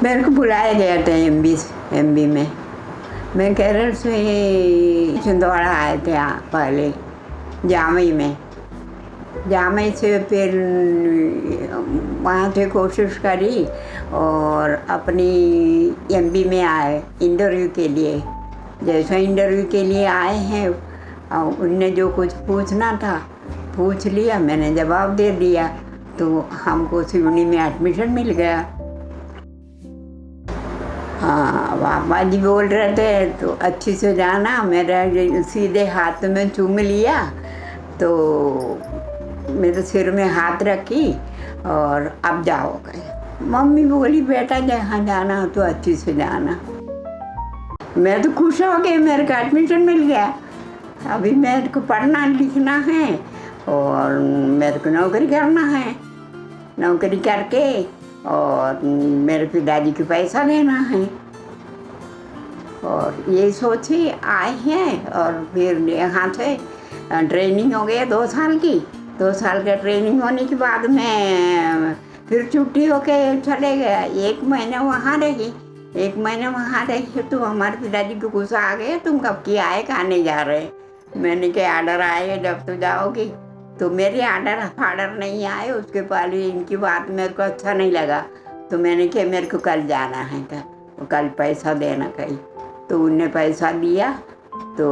मेरे को बुलाया गया था एमबी में। मैं केरल से छिंदवाड़ा आए थे पहले जामई में। जामई से फिर वहाँ से कोशिश करी और अपनी एमबी में आए इंटरव्यू के लिए। जैसा इंटरव्यू के लिए आए हैं उनने जो कुछ पूछना था पूछ लिया, मैंने जवाब दे दिया तो हमको सिवनी में एडमिशन मिल गया। हाँ, पापा जी बोल रहे थे तो अच्छी से जाना। मेरा सीधे हाथ में चूम लिया तो मेरे सिर में हाथ रखी और अब जाओ गए। मम्मी बोली बेटा जहाँ जाना हो तो अच्छी से जाना। मैं तो खुश हो गई, मेरे को एडमिशन मिल गया। अभी मेरे को पढ़ना लिखना है और मेरे को नौकरी करना है। नौकरी करके और मेरे पिताजी को पैसा देना है और ये सोचे आए हैं। और फिर यहाँ से ट्रेनिंग हो गया 2 साल की। 2 साल का ट्रेनिंग होने के बाद में फिर छुट्टी होके चले गया। 1 महीना वहाँ रही। 1 महीना वहाँ रही तो हमारे पिताजी को गुस्सा आ गया, तुम कब की आए, कहाँ नहीं जा रहे। मैंने कहा ऑर्डर आएगा जब तो जाओगी। तो मेरे ऑर्डर नहीं आए। उसके पहले इनकी बात मेरे को अच्छा नहीं लगा तो मैंने कहा मेरे को कल जाना है, कल पैसा देना कहीं। तो उनने पैसा दिया तो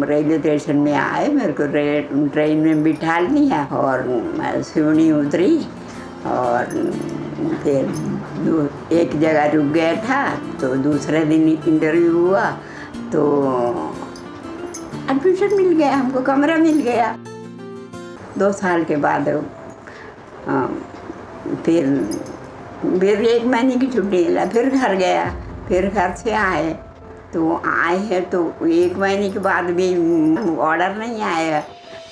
रेलवे स्टेशन में आए, मेरे को ट्रेन में बिठा लिया और मैं सिवनी उतरी और फिर एक जगह रुक गया था। तो दूसरे दिन इंटरव्यू हुआ तो एडमिशन मिल गया, हमको कमरा मिल गया। 2 साल के बाद फिर 1 महीने की छुट्टी मिला, फिर घर गया। फिर घर से आए हैं तो 1 महीने के बाद भी ऑर्डर नहीं आया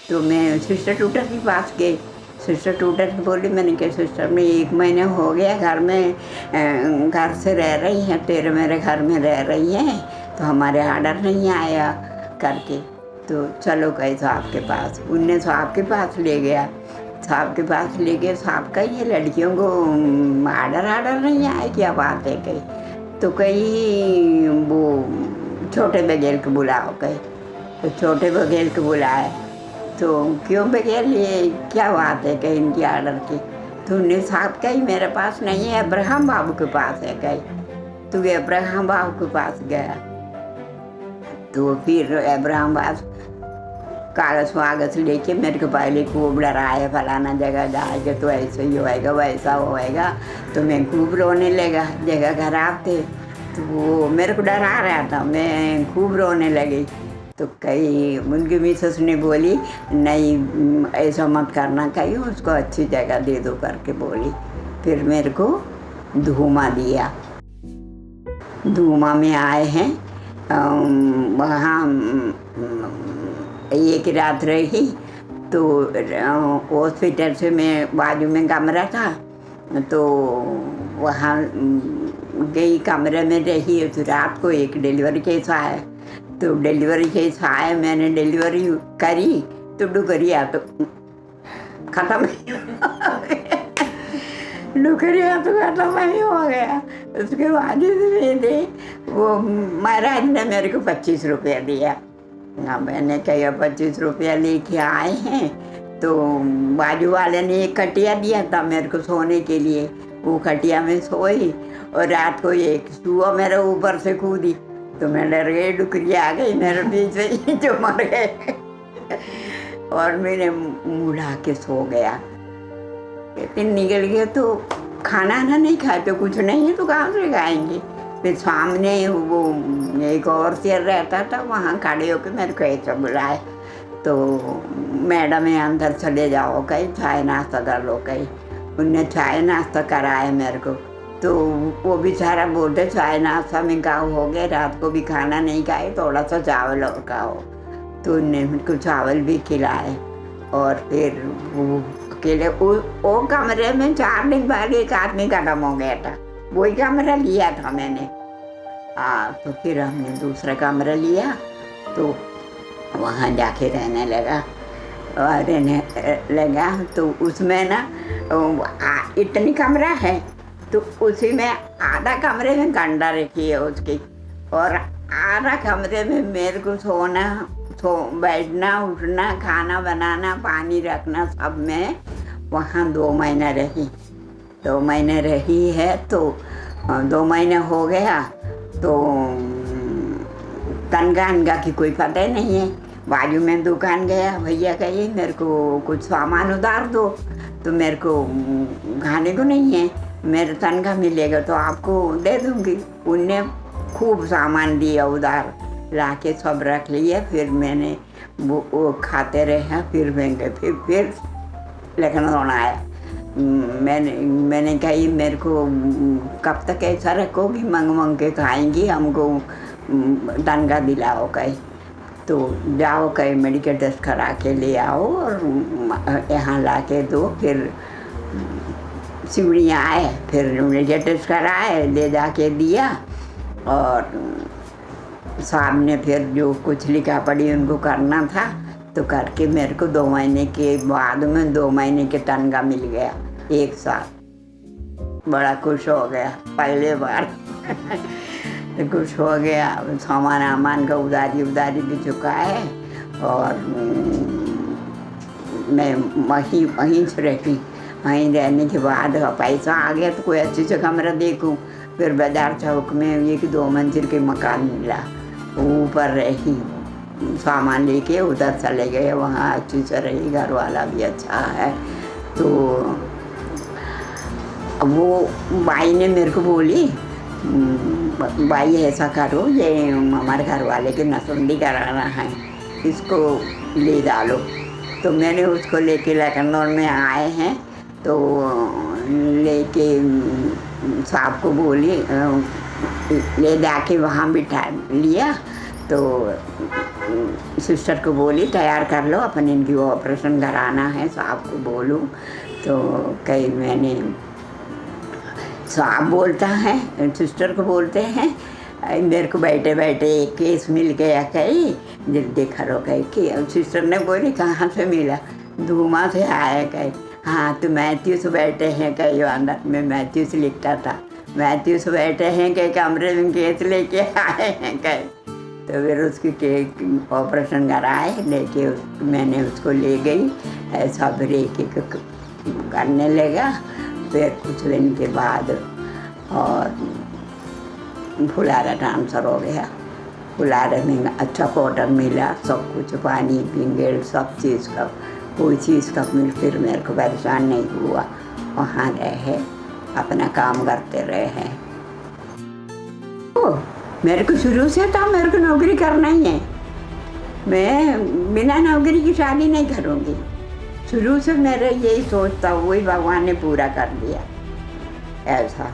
तो मैं सिस्टर ट्यूटर के पास गई। सिस्टर ट्यूटर बोली, मैंने कहा सिस्टर में 1 महीना हो गया घर में घर से रह रही हैं, तेरे मेरे घर में रह रही हैं तो हमारे ऑर्डर नहीं आया करके। तो चलो गए साहब के पास। उनने साहब के पास ले गया। साहब के पास ले गए, साहब का ये लड़कियों को ऑर्डर नहीं आया, क्या बात है कहीं। तो कहीं वो छोटे बघेल को बुलाओ कहीं। तो छोटे बघेल को बुलाए तो क्यों बघेल, ये क्या बात है कहीं इनकी ऑर्डर की। तो उन्हें साहब कहीं मेरे पास नहीं है, अब्राहम बाबू के पास है कहीं। तो वे अब्राहम बाबू के पास गया तो फिर अब्राहम बाबू कागज वागज लेके मेरे को पहले खूब डराया, फलाना जगह जाएगा तो ऐसे ही होएगा वैसा होएगा। तो मैं खूब रोने लगा, जगह खराब थे तो वो मेरे को डरा रहा था, मैं खूब रोने लगी। तो कहीं उनकी मिसेस ने बोली नहीं ऐसा मत करना, कहीं उसको अच्छी जगह दे दो करके बोली। फिर मेरे को धूमा दिया। धूमा में आए हैं, वहाँ 1 रात रही। तो हॉस्पिटल से मैं बाजू में कमरा था तो वहाँ गई, कमरे में रही। तो रात को एक डिलीवरी केस आया। तो डिलीवरी केस आया, मैंने डिलीवरी करी तो डुकरिया तो ख़त्म डुकरिया तो ख़त्म ही हो गया। उसके बाद मेरे वो महाराज ने मेरे को 25 रुपया दिया। हाँ, मैंने कहा 25 रुपया लेके आए हैं। तो बाजू वाले ने एक खटिया दिया था मेरे को सोने के लिए, वो खटिया में सोई और रात को एक चूहा मेरे ऊपर से कूदी तो मैं डर गई, डुकरिया आ गई मेरे पीछे ही जो मर गए और मैंने मुँह ढा के सो गया। फिर निकल गए तो खाना ना नहीं खाए तो कुछ नहीं है तो कहाँ से खाएंगे। फिर सामने वो एक और चेयर रहता था, वहाँ खड़े होकर मेरे को ऐसा बुलाए तो मैडम है अंदर चले जाओ कहीं, चाय नाश्ता कर लो कहीं। उनने चाय नाश्ता कराया मेरे को। तो वो बेचारा बोलते चाय नाश्ता में खाओ हो गया, रात को भी खाना नहीं खाए, थोड़ा सा चावल और खाओ। तो उनने मेरे को चावल भी खिलाए और फिर वो अकेले वो कमरे में 4 दिन बाद एक आदमी खत्म हो गया था, वही कमरा लिया था मैंने। तो फिर हमने दूसरा कमरा लिया तो वहाँ जाके रहने लगा। तो उसमें ना इतनी कमरा है तो उसी में आधा कमरे में गंडा रखी है उसकी, और आधा कमरे में मेरे को सोना, बैठना, उठना, खाना बनाना, पानी रखना, सब में वहाँ 2 महीना रही। 2 महीने रही है तो 2 महीने हो गया तो तनख्वाह की कोई पता ही नहीं है। बाजू में दुकान गया, भैया कहिए मेरे को कुछ सामान उधार दो, तो मेरे को खाने को नहीं है, मेरा तनख्वाह मिलेगा तो आपको दे दूँगी। उनने खूब सामान दिया उधार, ला के सब रख लिया। फिर मैंने वो खाते रहे, फिर मैं फिर लखनऊ आया। मैंने कहा ये मेरे को कब तक ऐसा रखोगी, मंग के खाएंगी, हमको तनख्वाह दिलाओ कहीं, तो जाओ कहीं मेडिकल टेस्ट करा के ले आओ और यहाँ ला के दो। फिर सिवड़ियाँ आए, फिर मेडिकल टेस्ट कराए, ले जा के दिया, और साहब ने फिर जो कुछ लिखा पड़ी उनको करना था तो करके मेरे को 2 महीने के बाद में 2 महीने के तनख्वाह मिल गया एक साथ। बड़ा खुश हो गया पहले बार तो खुश हो गया। सामान का उधारी भी चुका है, और मैं वहीं से रही। वहीं रहने के बाद पैसा आ गया तो कोई अच्छे से कमरा देखूं। फिर बाजार चौक में 1-2 मंजिल के मकान मिला, ऊपर रही, सामान लेके उधर चले गए, वहाँ अच्छी से रही, घर वाला भी अच्छा है। तो वो बाई ने मेरे को बोली, भाई ऐसा करो, ये हमारे घर वाले के नसबंदी कराना है, इसको ले डालो। तो मैंने उसको लेके लखनऊ में आए हैं, तो लेके साहब को बोली, ले जाके वहाँ बिठा लिया। तो सिस्टर को बोली तैयार कर लो, अपन इनकी वो ऑपरेशन कराना है, साहब को बोलूँ। तो कहीं मैंने, साहब बोलता है, सिस्टर को बोलते हैं, मेरे को बैठे बैठे एक केस मिल गया कहीं, जल्दी करो कहीं कि। सिस्टर ने बोली कहाँ से मिला, धूमा से आया कहीं। हाँ तो मैथ्यूस बैठे हैं कहीं, अंदर में मैथ्यूस लिखता था, मैथ्यूस बैठे हैं कहीं कमरे में, केस लेके आए हैं कहीं। तो फिर उसकी ऑपरेशन कराए, लेके मैंने उसको ले गई, ऐसा फिर एक करने लगा। फिर कुछ दिन के बाद और फुलारा ट्रांसफ़र हो गया। फुलारे में अच्छा क्वार्टर मिला, सब कुछ, पानी पिंगेल सब चीज़ का, कोई चीज़ का फिर मेरे को परेशान नहीं हुआ। वहाँ रहे, अपना काम करते रहे। मेरे को शुरू से था मेरे को नौकरी करना ही है, मैं बिना नौकरी की शादी नहीं करूँगी। शुरू से मेरा यही सोच था, वही भगवान ने पूरा कर दिया ऐसा।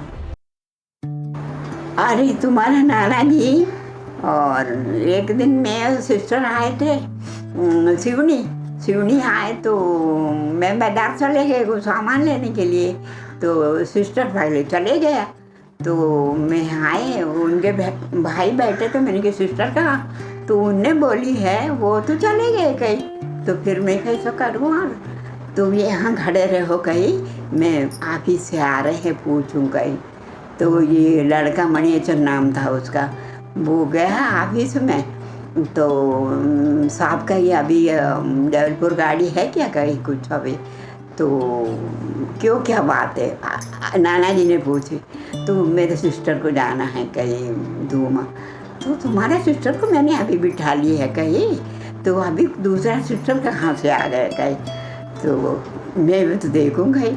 अरे तुम्हारा नाना जी, और एक दिन में सिस्टर आए थे, सिवनी आए, तो मैं बाजार चले गए कुछ सामान लेने के लिए। तो सिस्टर पहले चले गया, तो मैं आए, उनके भाई बैठे थे, मैंने कहा सिस्टर कहा, तो उनने बोली है वो तो चले गए कहीं। तो फिर मैं कैसा करूँ, तुम यहाँ खड़े रहो कहीं, मैं ऑफिस से आ रहे हैं पूछूँ कहीं। तो ये लड़का मणिचर नाम था उसका, वो गया ऑफिस में। तो साहब का ये अभी जबलपुर गाड़ी है क्या कहीं कुछ अभी, तो क्यों क्या बात है, नाना जी ने पूछी। तो मेरे सिस्टर को जाना है कहीं धूमा। तो तुम्हारे सिस्टर को मैंने अभी बिठा ली है कहीं, तो अभी दूसरा सिस्टर कहाँ से आ गए कहीं। तो मैं तो देखूँगा ही,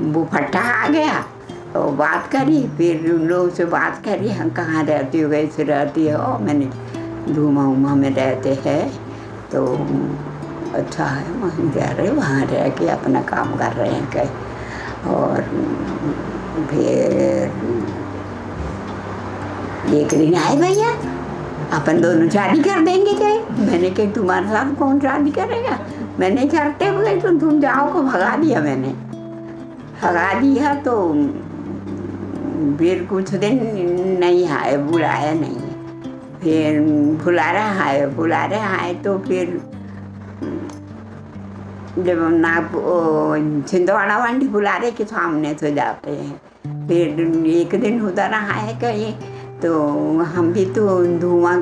वो फट्टा आ गया और बात करी, फिर उन लोगों से बात करी, हम कहाँ रहती हो, कैसे रहती हो, मैंने धूमा में रहते हैं, तो अच्छा है, वहीं रह रहे, वहाँ रह के अपना काम कर रहे हैं कहीं। और फिर एक दिन आए भैया, अपन दोनों शादी कर देंगे कहीं। मैंने कहा तुम्हारे साथ कौन शादी करेगा, मैंने करते हुए तो तुम जाओ को भगा दिया, मैंने भगा दिया। तो फिर कुछ दिन नहीं आए, बुलाया नहीं, फिर फुलारा आए तो फिर जब छिंदवाड़ा वांडी फुलारे के सामने से जाते हैं, फिर एक दिन उधर रहा है कहीं, तो हम भी तो धुआं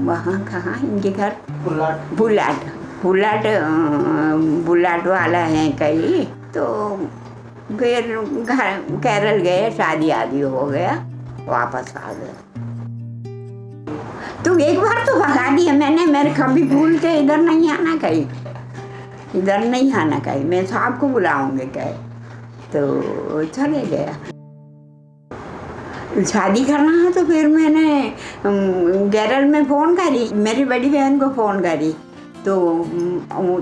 वहाँ कहाँ इनके घर बुलाट बुलाट बुलाट वाला है कहीं, तो फिर घर केरल गए, शादी आदि हो गया, वापस आ गए। तो एक बार तो भगा दिया मैंने, मेरे कभी भूल के इधर नहीं आना कहीं, इधर नहीं आना कहीं, मैं साहब को बुलाऊंगे कहीं, तो चले गया। शादी करना है तो फिर मैंने केरल में फ़ोन करी, मेरी बड़ी बहन को फ़ोन करी, तो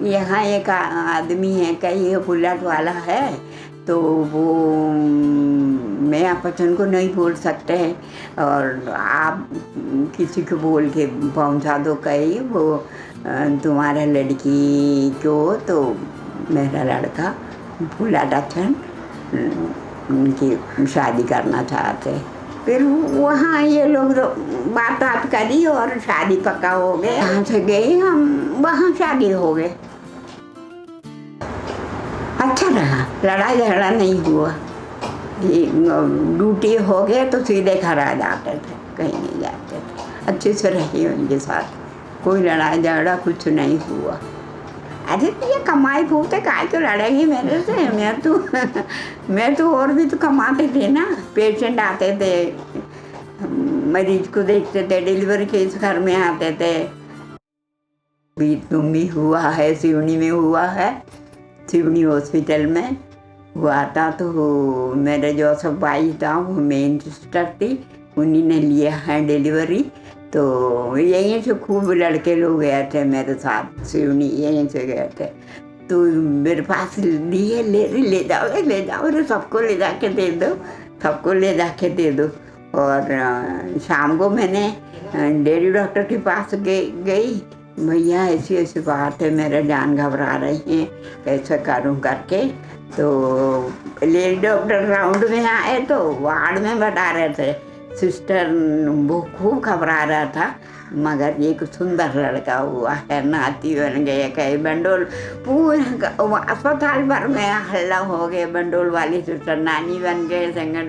यहाँ एक आदमी है कहीं बुलेट वाला है, तो वो मैं आपन को नहीं बोल सकते हैं, और आप किसी को बोल के पहुँचा दो कहीं, वो तुम्हारा लड़की को, तो मेरा लड़का बुलेट अचन उनकी शादी करना चाहते। फिर वहाँ ये लोग बात करी और शादी पक्का हो गए। यहाँ से गए हम, वहाँ शादी हो गए। अच्छा रहा, लड़ाई झगड़ा नहीं हुआ। ड्यूटी हो गए तो सीधे घर आ जाते थे, कहीं नहीं जाते थे। अच्छे से रही उनके साथ, कोई लड़ाई झगड़ा कुछ नहीं हुआ। अरे तो ये कमाई फूटे काय क्यों लड़ेगी मेरे से, मैं तो और भी तो कमाते थे ना। पेशेंट आते थे, मरीज को देखते थे, डिलीवरी केस घर में आते थे। भी तुम भी हुआ है, सिवनी में हुआ है, सिवनी हॉस्पिटल में हुआ था। तो मेरे जो सब भाई था वो मेन सिस्टर थी, उन्हीं ने लिया है डिलीवरी। तो यहीं से खूब लड़के लोग गए थे मेरे साथ, सिवनी यहीं से गए थे। तो मेरे पास लिए ले जाओ रे, सबको ले जाके दे दो, सबको ले जाके दे दो। और शाम को मैंने डेयरी डॉक्टर के पास गई, भैया ऐसी ऐसी बात है, मेरा जान घबरा रही है, कैसे करूँ करके। तो लेडी डॉक्टर राउंड में आए तो वार्ड में बता रहे थे, सिस्टर वो खूब घबरा रहा था, मगर एक सुंदर लड़का हुआ है, नाती बन गए कहीं। बंडोल पूरा अस्पताल भर में हल्ला हो गया, बंडोल वाली सिस्टर नानी बन गए, संगन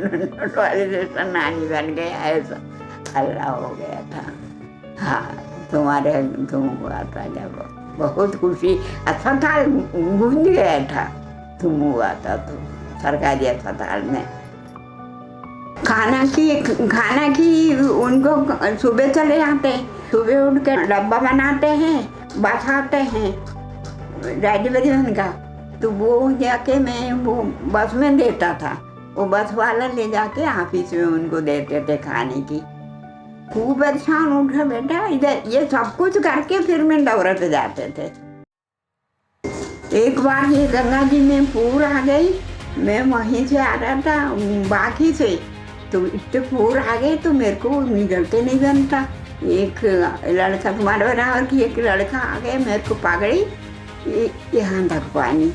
वाली सिस्टर नानी बन गए, ऐसा हल्ला हो गया था। हाँ, तुम हुआ था जब, बहुत खुशी, अस्पताल गूंज गया था, तुम हुआ था तो सरकारी अस्पताल में। खाना की उनको सुबह चले जाते, सुबह उठ के डब्बा बनाते हैं, बस आते हैं डिलीवरी उनका, तो वो जाके मैं वो बस में देता था, वो बस वाला ले जाके ऑफिस में उनको देते थे खाने की। खूब परेशान उठा बेटा, इधर ये सब कुछ करके फिर मैं दौरा पे जाते थे। एक बार ये गंगा जी में पूर आ गई, मैं वहीं से आ रहा था बाकी से, तो इतने पूर आ गए तो मेरे को निकलते नहीं बनता। एक लड़का तुम्हारे बराबर की एक लड़का आ गया, मेरे को पकड़ी यहाँ तक पानी,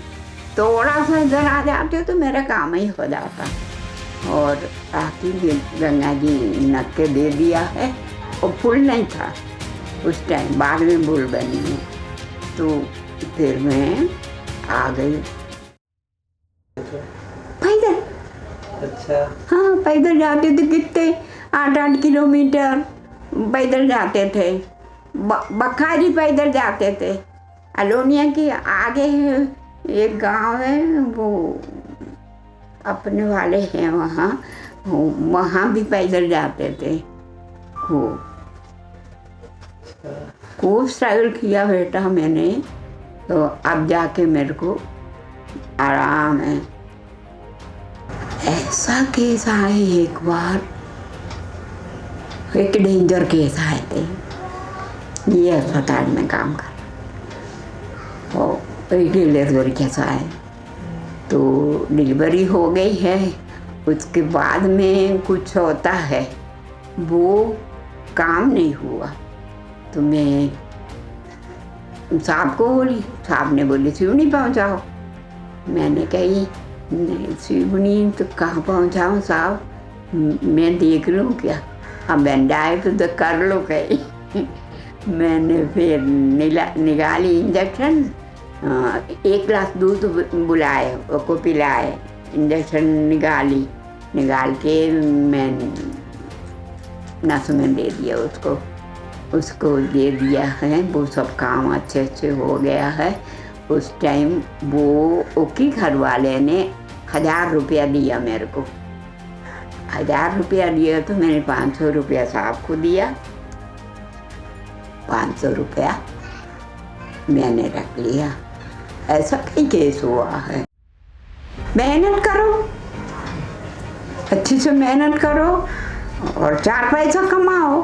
थोड़ा सा इधर आ जाते तो मेरा काम ही हो जाता। और आखिर गंगा जी नक के दे दिया है, और पुल नहीं था उस टाइम, बाद में पुल बनी है। तो फिर मैं आ गई पैदल। अच्छा। हाँ, पैदल जाते थे, कितने 8-8 किलोमीटर पैदल जाते थे। बखारी पैदल जाते थे। अलोनिया के आगे एक गांव है, वो अपने वाले हैं वहाँ भी पैदल जाते थे। खूब स्ट्रगल किया बेटा मैंने, तो अब जाके मेरे को आराम है। ऐसा केस आए एक बार, एक डेंजर केस आए थे, ये अस्पताल में काम कर, और एक डिलीवरी केस आए, तो डिलीवरी हो गई है, उसके बाद में कुछ होता है, वो काम नहीं हुआ, तो मैं साहब को बोली, साहब ने बोली सिवनी पहुंचाओ। मैंने कही सिवनी तो कहाँ पहुंचाऊँ साहब, मैं देख लूँ क्या, अब आए तो कर लो कहीं। मैंने फिर निकाली इंजेक्शन, 1 गिलास दूध बुलाए, उसको पिलाए, इंजेक्शन निकाली, निकाल के मैं नस में दे दिया उसको दे दिया है। वो सब काम अच्छे अच्छे हो गया है। उस टाइम वो उसकी घर वाले ने 1000 रुपया दिया मेरे को। 1000 रुपया दिया तो मैंने 500 रुपया साहब को दिया। 500 रुपया मैंने रख लिया। ऐसा कई केस हुआ है। मेहनत करो, अच्छी से मेहनत करो और 4 पैसा कमाओ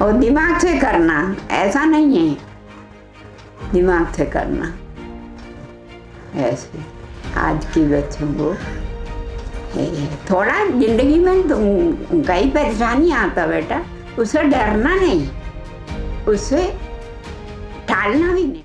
और दिमाग से करना। ऐसा नहीं है, दिमाग से करना। ऐसे आज की बच्चों को थोड़ा जिंदगी में तो कई परेशानी आता बेटा, उससे डरना नहीं, उससे टालना भी नहीं।